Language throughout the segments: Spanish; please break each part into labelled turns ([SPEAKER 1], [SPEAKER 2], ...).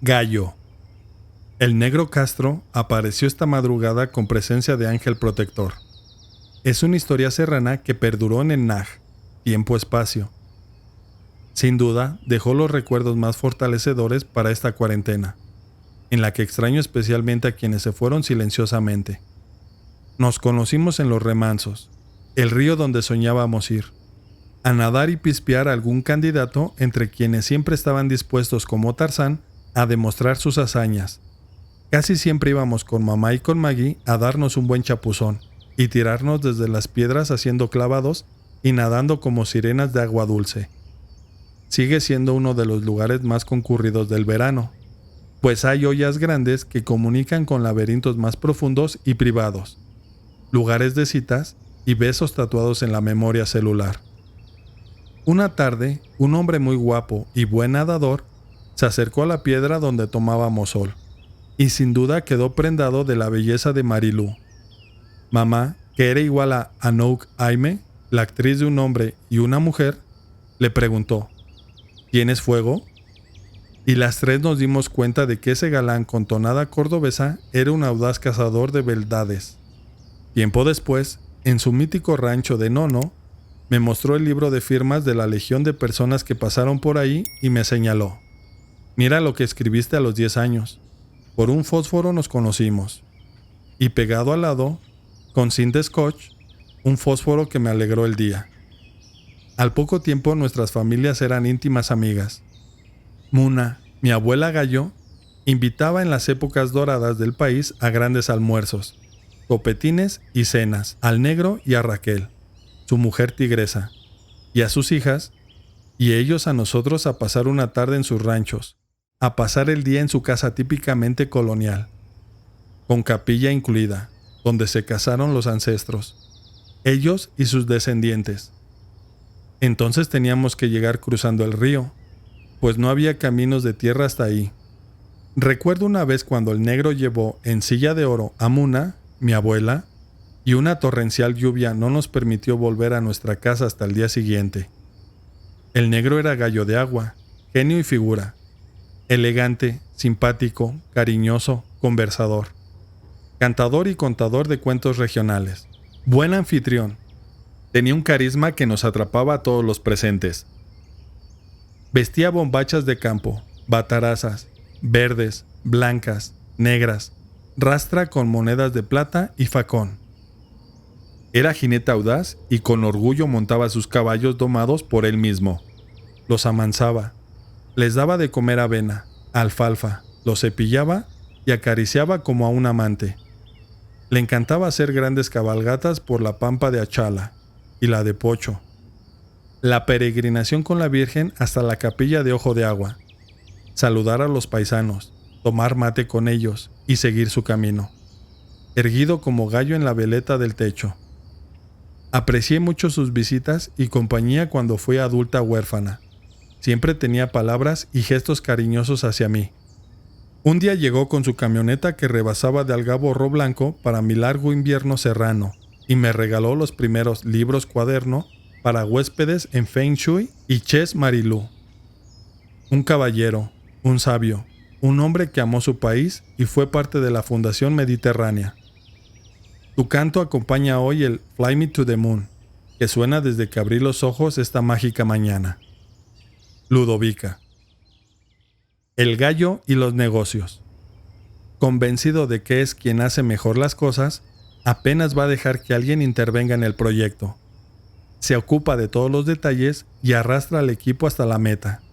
[SPEAKER 1] Gallo. El negro Castro apareció esta madrugada con presencia de ángel protector. Es una historia serrana que perduró en el Naj, tiempo-espacio. Sin duda, dejó los recuerdos más fortalecedores para esta cuarentena, en la que extraño especialmente a quienes se fueron silenciosamente. Nos conocimos en los remansos, el río donde soñábamos ir, a nadar y pispear a algún candidato entre quienes siempre estaban dispuestos como Tarzán a demostrar sus hazañas. Casi siempre íbamos con mamá y con Maggie a darnos un buen chapuzón y tirarnos desde las piedras haciendo clavados y nadando como sirenas de agua dulce. Sigue siendo uno de los lugares más concurridos del verano, pues hay ollas grandes que comunican con laberintos más profundos y privados, lugares de citas y besos tatuados en la memoria celular. Una tarde, un hombre muy guapo y buen nadador se acercó a la piedra donde tomábamos sol, y sin duda quedó prendado de la belleza de Marilú. Mamá, que era igual a Anouk Aime, la actriz de un hombre y una mujer, le preguntó: ¿Tienes fuego? Y las tres nos dimos cuenta de que ese galán con tonada cordobesa era un audaz cazador de beldades. Tiempo después, en su mítico rancho de Nono, me mostró el libro de firmas de la legión de personas que pasaron por ahí y me señaló: mira lo que escribiste a los 10 años. Por un fósforo nos conocimos. Y pegado al lado, con cinta scotch, un fósforo que me alegró el día. Al poco tiempo nuestras familias eran íntimas amigas. Muna, mi abuela Gallo, invitaba en las épocas doradas del país a grandes almuerzos, copetines y cenas, al negro y a Raquel, su mujer tigresa, y a sus hijas, y ellos a nosotros a pasar una tarde en sus ranchos, a pasar el día en su casa típicamente colonial, con capilla incluida, donde se casaron los ancestros, ellos y sus descendientes. Entonces teníamos que llegar cruzando el río, pues no había caminos de tierra hasta ahí. Recuerdo una vez cuando el negro llevó en silla de oro a Muna, mi abuela, y una torrencial lluvia no nos permitió volver a nuestra casa hasta el día siguiente. El negro era gallo de agua, genio y figura, elegante, simpático, cariñoso, conversador, cantador y contador de cuentos regionales, buen anfitrión. Tenía un carisma que nos atrapaba a todos los presentes. Vestía bombachas de campo, batarazas, verdes, blancas, negras, rastra con monedas de plata y facón. Era jinete audaz y con orgullo montaba sus caballos domados por él mismo. Los amansaba, les daba de comer avena, alfalfa, los cepillaba y acariciaba como a un amante. Le encantaba hacer grandes cabalgatas por la pampa de Achala y la de Pocho, la peregrinación con la Virgen hasta la capilla de Ojo de Agua, saludar a los paisanos, tomar mate con ellos y seguir su camino, erguido como gallo en la veleta del techo. Aprecié mucho sus visitas y compañía cuando fui adulta huérfana. Siempre tenía palabras y gestos cariñosos hacia mí. Un día llegó con su camioneta que rebasaba de algaborro blanco para mi largo invierno serrano y me regaló los primeros libros cuaderno para huéspedes en Feng Shui y Ches Marilú. Un caballero, un sabio, un hombre que amó su país y fue parte de la Fundación Mediterránea. Tu canto acompaña hoy el Fly Me to the Moon, que suena desde que abrí los ojos esta mágica mañana. Ludovica. El gallo y los negocios. Convencido de que es quien hace mejor las cosas, apenas va a dejar que alguien intervenga en el proyecto. Se ocupa de todos los detalles y arrastra al equipo hasta la meta.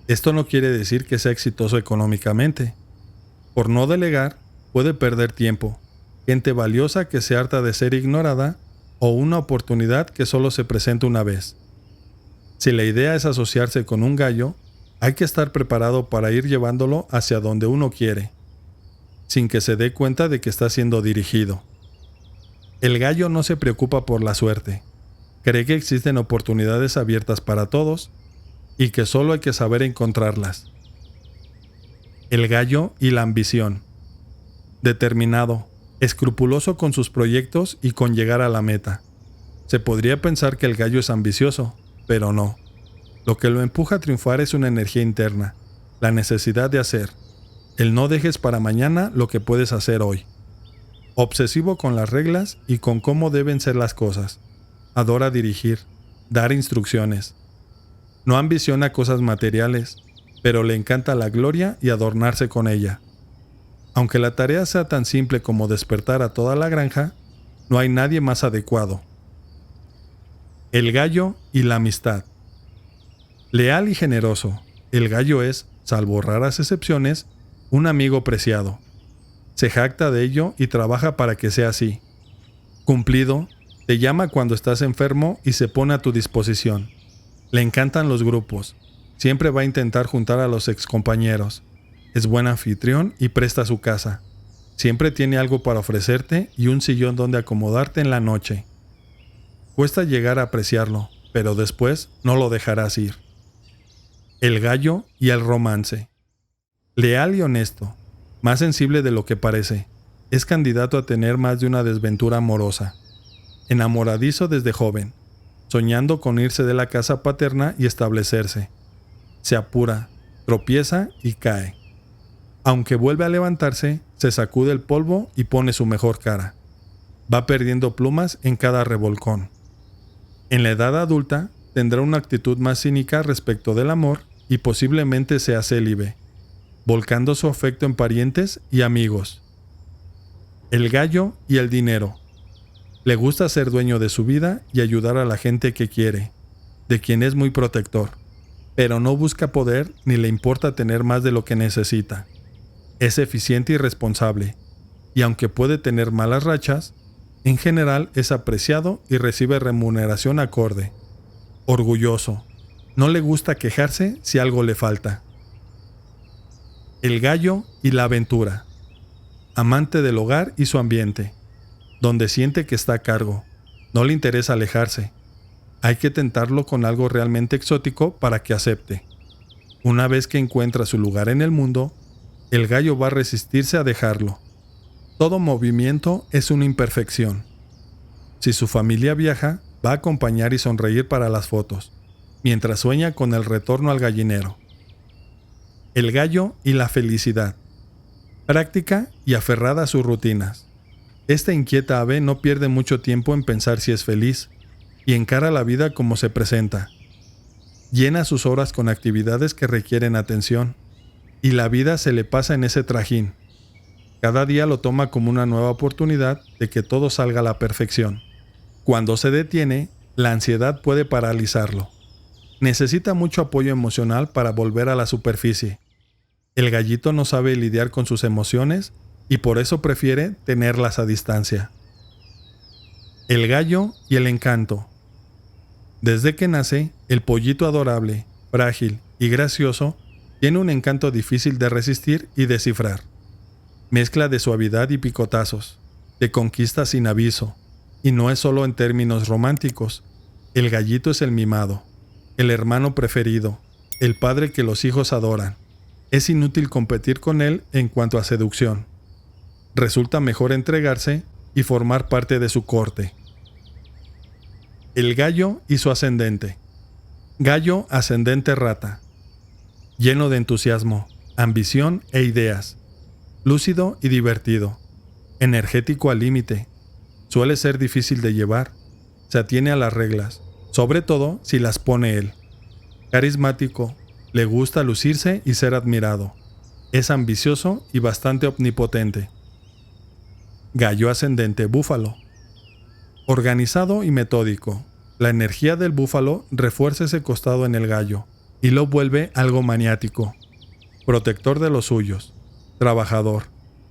[SPEAKER 1] Esto no quiere decir que sea exitoso económicamente. Por no delegar, puede perder tiempo, gente valiosa que se harta de ser ignorada o una oportunidad que solo se presenta una vez. Si la idea es asociarse con un gallo, hay que estar preparado para ir llevándolo hacia donde uno quiere, sin que se dé cuenta de que está siendo dirigido. El gallo no se preocupa por la suerte. Cree que existen oportunidades abiertas para todos y que solo hay que saber encontrarlas. El gallo y la ambición. Determinado, escrupuloso con sus proyectos y con llegar a la meta. Se podría pensar que el gallo es ambicioso, pero no. Lo que lo empuja a triunfar es una energía interna, la necesidad de hacer, El no dejes para mañana lo que puedes hacer hoy. Obsesivo con las reglas y con cómo deben ser las cosas. Adora dirigir, dar instrucciones. No ambiciona cosas materiales, pero le encanta la gloria y adornarse con ella. Aunque la tarea sea tan simple como despertar a toda la granja, no hay nadie más adecuado. El gallo y la amistad. Leal y generoso, el gallo es, salvo raras excepciones, un amigo preciado. Se jacta de ello y trabaja para que sea así. Cumplido, te llama cuando estás enfermo y se pone a tu disposición. Le encantan los grupos. Siempre va a intentar juntar a los excompañeros. Es buen anfitrión y presta su casa. Siempre tiene algo para ofrecerte y un sillón donde acomodarte en la noche. Cuesta llegar a apreciarlo, pero después no lo dejarás ir. El gallo y el romance. Leal y honesto, más sensible de lo que parece. Es candidato a tener más de una desventura amorosa. Enamoradizo desde joven, soñando con irse de la casa paterna y establecerse. Se apura, tropieza y cae. Aunque vuelve a levantarse, se sacude el polvo y pone su mejor cara. Va perdiendo plumas en cada revolcón. En la edad adulta, tendrá una actitud más cínica respecto del amor y posiblemente sea célibe, volcando su afecto en parientes y amigos. El gallo y el dinero. Le gusta ser dueño de su vida y ayudar a la gente que quiere, de quien es muy protector, pero no busca poder ni le importa tener más de lo que necesita. Es eficiente y responsable, y aunque puede tener malas rachas, en general es apreciado y recibe remuneración acorde. Orgulloso. No le gusta quejarse si algo le falta. El gallo y la aventura. Amante del hogar y su ambiente, donde siente que está a cargo. No le interesa alejarse. Hay que tentarlo con algo realmente exótico para que acepte. Una vez que encuentra su lugar en el mundo, el gallo va a resistirse a dejarlo. Todo movimiento es una imperfección. Si su familia viaja, va a acompañar y sonreír para las fotos, mientras sueña con el retorno al gallinero. El gallo y la felicidad. Práctica y aferrada a sus rutinas. Esta inquieta ave no pierde mucho tiempo en pensar si es feliz y encara la vida como se presenta. Llena sus horas con actividades que requieren atención y la vida se le pasa en ese trajín. Cada día lo toma como una nueva oportunidad de que todo salga a la perfección. Cuando se detiene, la ansiedad puede paralizarlo. Necesita mucho apoyo emocional para volver a la superficie. El gallito no sabe lidiar con sus emociones y por eso prefiere tenerlas a distancia. El gallo y el encanto. Desde que nace, el pollito adorable, frágil y gracioso tiene un encanto difícil de resistir y descifrar. Mezcla de suavidad y picotazos, te conquista sin aviso, y no es solo en términos románticos. El gallito es el mimado, el hermano preferido, el padre que los hijos adoran. Es inútil competir con él en cuanto a seducción. Resulta mejor entregarse y formar parte de su corte. El gallo y su ascendente. Gallo ascendente rata. Lleno de entusiasmo, ambición e ideas. Lúcido y divertido. Energético al límite. Suele ser difícil de llevar. Se atiene a las reglas, sobre todo si las pone él. Carismático. Le gusta lucirse y ser admirado. Es ambicioso y bastante omnipotente. Gallo ascendente búfalo. Organizado y metódico. La energía del búfalo refuerza ese costado en el gallo y lo vuelve algo maniático. Protector de los suyos. Trabajador.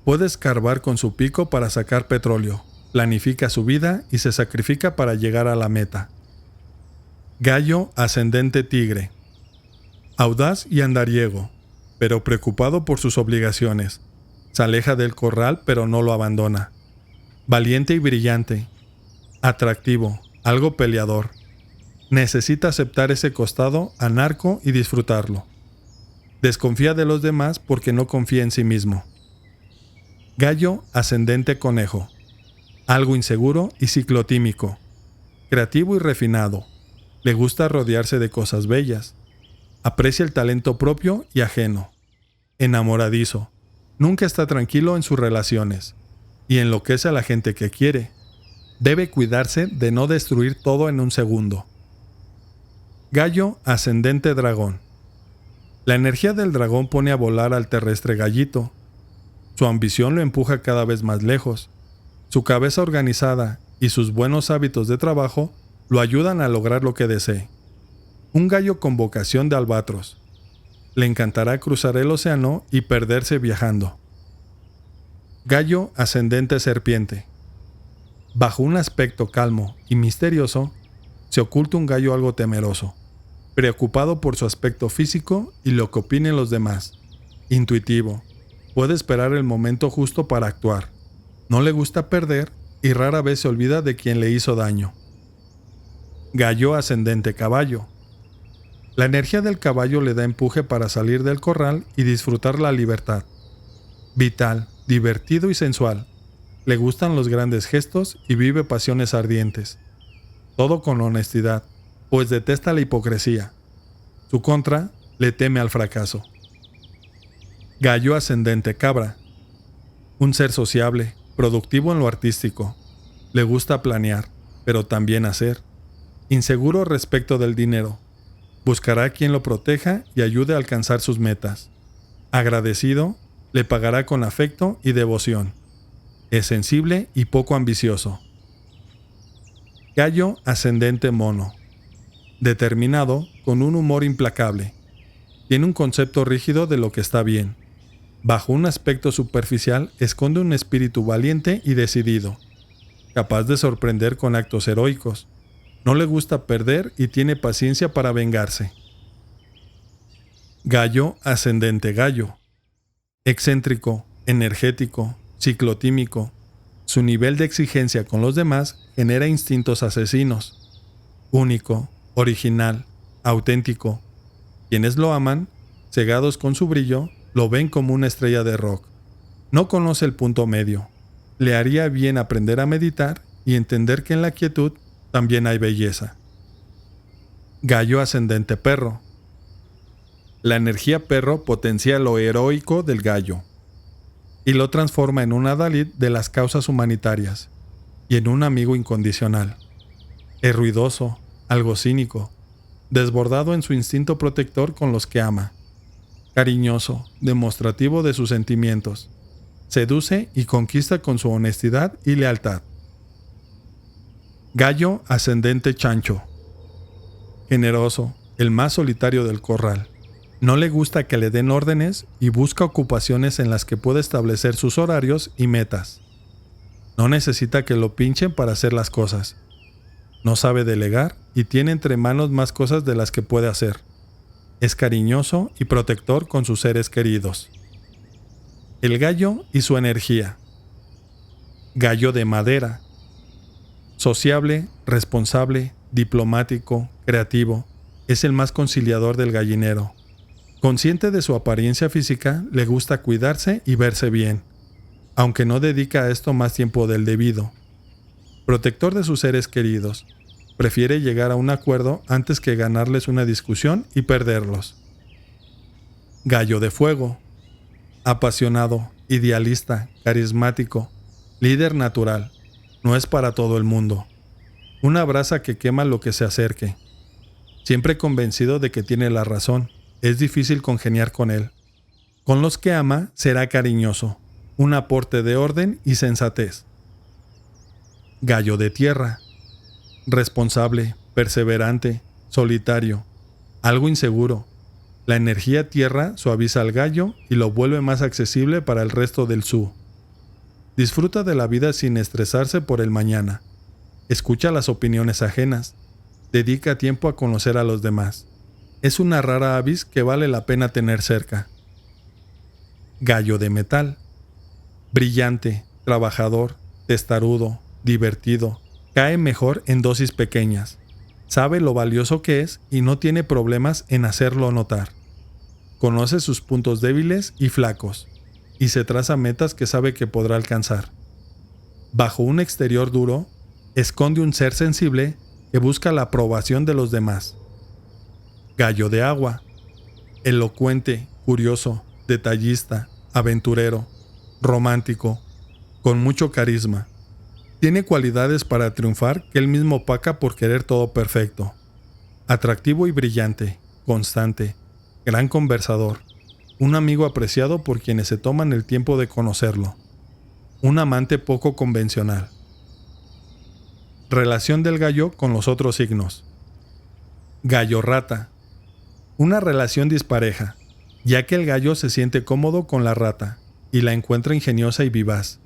[SPEAKER 1] Puede escarbar con su pico para sacar petróleo. Planifica su vida y se sacrifica para llegar a la meta. Gallo ascendente tigre. Audaz y andariego, pero preocupado por sus obligaciones. Se aleja del corral pero no lo abandona. Valiente y brillante. Atractivo, algo peleador. Necesita aceptar ese costado anarco y disfrutarlo. Desconfía de los demás porque no confía en sí mismo. Gallo ascendente conejo. Algo inseguro y ciclotímico. Creativo y refinado. Le gusta rodearse de cosas bellas. Aprecia el talento propio y ajeno. Enamoradizo. Nunca está tranquilo en sus relaciones y enloquece a la gente que quiere. Debe cuidarse de no destruir todo en un segundo. Gallo ascendente dragón. La energía del dragón pone a volar al terrestre gallito. Su ambición lo empuja cada vez más lejos. Su cabeza organizada y sus buenos hábitos de trabajo lo ayudan a lograr lo que desee. Un gallo con vocación de albatros. Le encantará cruzar el océano y perderse viajando. Gallo ascendente serpiente. Bajo un aspecto calmo y misterioso, se oculta un gallo algo temeroso, preocupado por su aspecto físico y lo que opinen los demás. Intuitivo, puede esperar el momento justo para actuar. No le gusta perder y rara vez se olvida de quien le hizo daño. Gallo ascendente caballo. La energía del caballo le da empuje para salir del corral y disfrutar la libertad. Vital, divertido y sensual. Le gustan los grandes gestos y vive pasiones ardientes. Todo con honestidad, pues detesta la hipocresía. Su contra, le teme al fracaso. Gallo ascendente cabra. Un ser sociable, productivo en lo artístico. Le gusta planear, pero también hacer. Inseguro respecto del dinero. Buscará quien lo proteja y ayude a alcanzar sus metas. Agradecido, le pagará con afecto y devoción. Es sensible y poco ambicioso. Gallo ascendente mono. Determinado, con un humor implacable. Tiene un concepto rígido de lo que está bien. Bajo un aspecto superficial esconde un espíritu valiente y decidido, capaz de sorprender con actos heroicos. No le gusta perder y tiene paciencia para vengarse. Gallo ascendente gallo. Excéntrico, energético, ciclotímico. Su nivel de exigencia con los demás genera instintos asesinos. Único, original, auténtico. Quienes lo aman, cegados con su brillo, lo ven como una estrella de rock. No conoce el punto medio. Le haría bien aprender a meditar y entender que en la quietud también hay belleza. Gallo ascendente perro. La energía perro potencia lo heroico del gallo y lo transforma en un adalid de las causas humanitarias y en un amigo incondicional. Es ruidoso, algo cínico, desbordado en su instinto protector con los que ama, cariñoso, demostrativo de sus sentimientos, seduce y conquista con su honestidad y lealtad. Gallo ascendente chancho. Generoso, el más solitario del corral. No le gusta que le den órdenes y busca ocupaciones en las que pueda establecer sus horarios y metas. No necesita que lo pinchen para hacer las cosas. No sabe delegar y tiene entre manos más cosas de las que puede hacer. Es cariñoso y protector con sus seres queridos. El gallo y su energía. Gallo de madera. Sociable, responsable, diplomático, creativo. Es el más conciliador del gallinero. Consciente de su apariencia física, le gusta cuidarse y verse bien, aunque no dedica a esto más tiempo del debido. Protector de sus seres queridos, prefiere llegar a un acuerdo antes que ganarles una discusión y perderlos. Gallo de fuego. Apasionado, idealista, carismático, líder natural. No es para todo el mundo. Una brasa que quema lo que se acerque. Siempre convencido de que tiene la razón, es difícil congeniar con él. Con los que ama será cariñoso, un aporte de orden y sensatez. Gallo de tierra. Responsable, perseverante, solitario, algo inseguro. La energía tierra suaviza al gallo y lo vuelve más accesible para el resto del zoo. Disfruta de la vida sin estresarse por el mañana. Escucha las opiniones ajenas. Dedica tiempo a conocer a los demás. Es una rara avis que vale la pena tener cerca. Gallo de metal. Brillante, trabajador, testarudo, divertido. Cae mejor en dosis pequeñas. Sabe lo valioso que es y no tiene problemas en hacerlo notar. Conoce sus puntos débiles y flacos, y se traza metas que sabe que podrá alcanzar. Bajo un exterior duro, esconde un ser sensible que busca la aprobación de los demás. Gallo de agua. Elocuente, curioso, detallista, aventurero, romántico, con mucho carisma. Tiene cualidades para triunfar que él mismo opaca por querer todo perfecto. Atractivo y brillante, constante, gran conversador, un amigo apreciado por quienes se toman el tiempo de conocerlo. Un amante poco convencional. Relación del gallo con los otros signos. Gallo-rata. Una relación dispareja, ya que el gallo se siente cómodo con la rata y la encuentra ingeniosa y vivaz.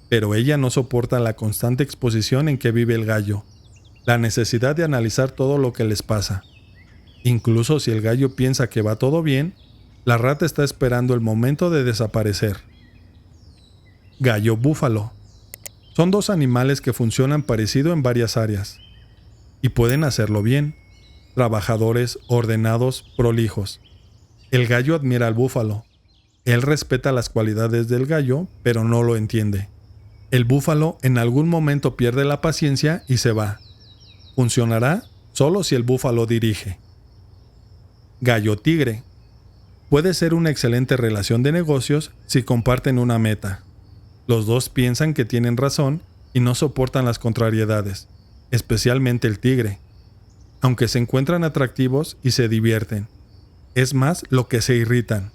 [SPEAKER 1] Pero ella no soporta la constante exposición en que vive el gallo, la necesidad de analizar todo lo que les pasa. Incluso si el gallo piensa que va todo bien, la rata está esperando el momento de desaparecer. Gallo-búfalo. Son dos animales que funcionan parecido en varias áreas. Y pueden hacerlo bien. Trabajadores, ordenados, prolijos. El gallo admira al búfalo. Él respeta las cualidades del gallo, pero no lo entiende. El búfalo en algún momento pierde la paciencia y se va. Funcionará solo si el búfalo dirige. Gallo-tigre. Puede ser una excelente relación de negocios si comparten una meta. Los dos piensan que tienen razón y no soportan las contrariedades, especialmente el tigre, aunque se encuentran atractivos y se divierten. Es más lo que se irritan.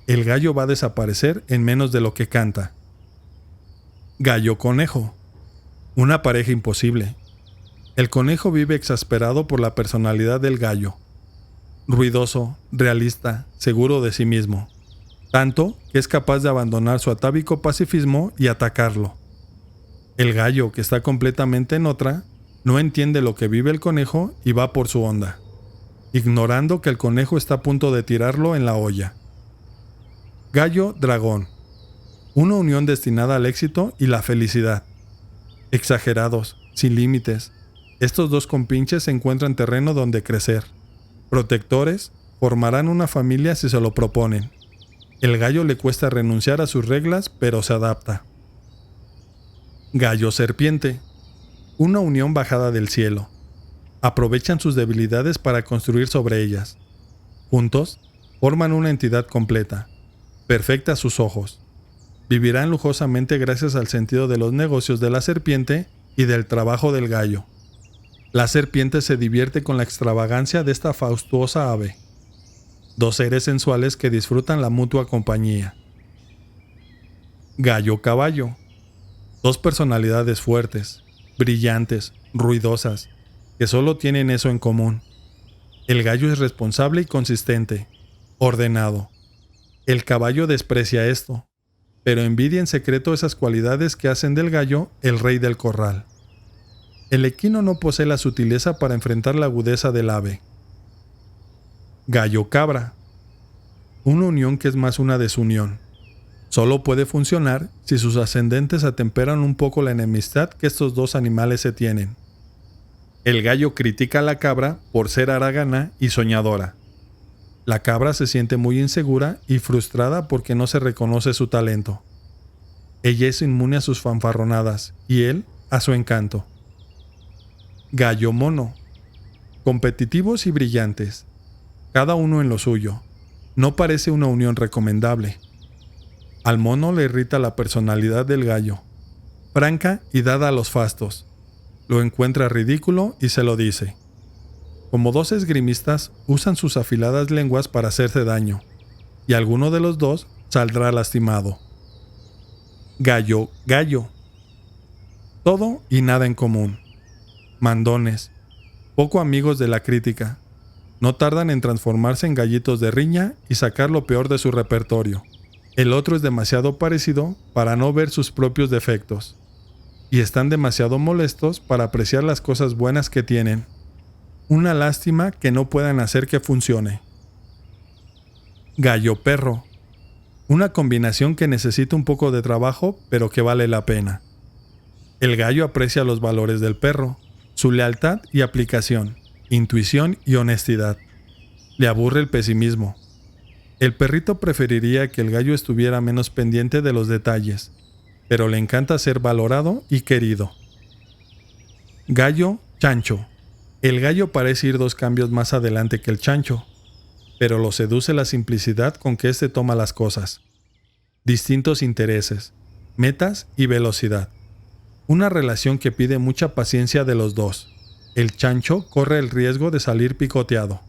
[SPEAKER 1] El gallo va a desaparecer en menos de lo que canta. Gallo-conejo. Una pareja imposible. El conejo vive exasperado por la personalidad del gallo. Ruidoso, realista, seguro de sí mismo. Tanto que es capaz de abandonar su atávico pacifismo y atacarlo. El gallo, que está completamente en otra, no entiende lo que vive el conejo y va por su onda, ignorando que el conejo está a punto de tirarlo en la olla. Gallo-dragón. Una unión destinada al éxito y la felicidad. Exagerados, sin límites, estos dos compinches encuentran terreno donde crecer. Protectores, formarán una familia si se lo proponen. El gallo le cuesta renunciar a sus reglas, pero se adapta. Gallo-serpiente. Una unión bajada del cielo. Aprovechan sus debilidades para construir sobre ellas. Juntos, forman una entidad completa, perfecta a sus ojos. Vivirán lujosamente gracias al sentido de los negocios de la serpiente y del trabajo del gallo. La serpiente se divierte con la extravagancia de esta fastuosa ave. Dos seres sensuales que disfrutan la mutua compañía. Gallo-caballo. Dos personalidades fuertes, brillantes, ruidosas, que solo tienen eso en común. El gallo es responsable y consistente, ordenado. El caballo desprecia esto, pero envidia en secreto esas cualidades que hacen del gallo el rey del corral. El equino no posee la sutileza para enfrentar la agudeza del ave. Gallo-cabra. Una unión que es más una desunión. Solo puede funcionar si sus ascendentes atemperan un poco la enemistad que estos dos animales se tienen. El gallo critica a la cabra por ser haragana y soñadora. La cabra se siente muy insegura y frustrada porque no se reconoce su talento. Ella es inmune a sus fanfarronadas y él a su encanto. Gallo-mono. Competitivos y brillantes, cada uno en lo suyo. No parece una unión recomendable. Al mono le irrita la personalidad del gallo, franca y dada a los fastos. Lo encuentra ridículo y se lo dice. Como dos esgrimistas usan sus afiladas lenguas para hacerse daño, y alguno de los dos saldrá lastimado. Gallo-gallo. Todo y nada en común. Mandones, poco amigos de la crítica. No tardan en transformarse en gallitos de riña y sacar lo peor de su repertorio. El otro es demasiado parecido para no ver sus propios defectos. Y están demasiado molestos para apreciar las cosas buenas que tienen. Una lástima que no puedan hacer que funcione. Gallo-perro. Una combinación que necesita un poco de trabajo, pero que vale la pena. El gallo aprecia los valores del perro, su lealtad y aplicación, intuición y honestidad. Le aburre el pesimismo. El perrito preferiría que el gallo estuviera menos pendiente de los detalles, pero le encanta ser valorado y querido. Gallo-chancho. El gallo parece ir 2 cambios más adelante que el chancho, pero lo seduce la simplicidad con que éste toma las cosas. distintos intereses, metas y velocidad. Una relación que pide mucha paciencia de los dos. El chancho corre el riesgo de salir picoteado.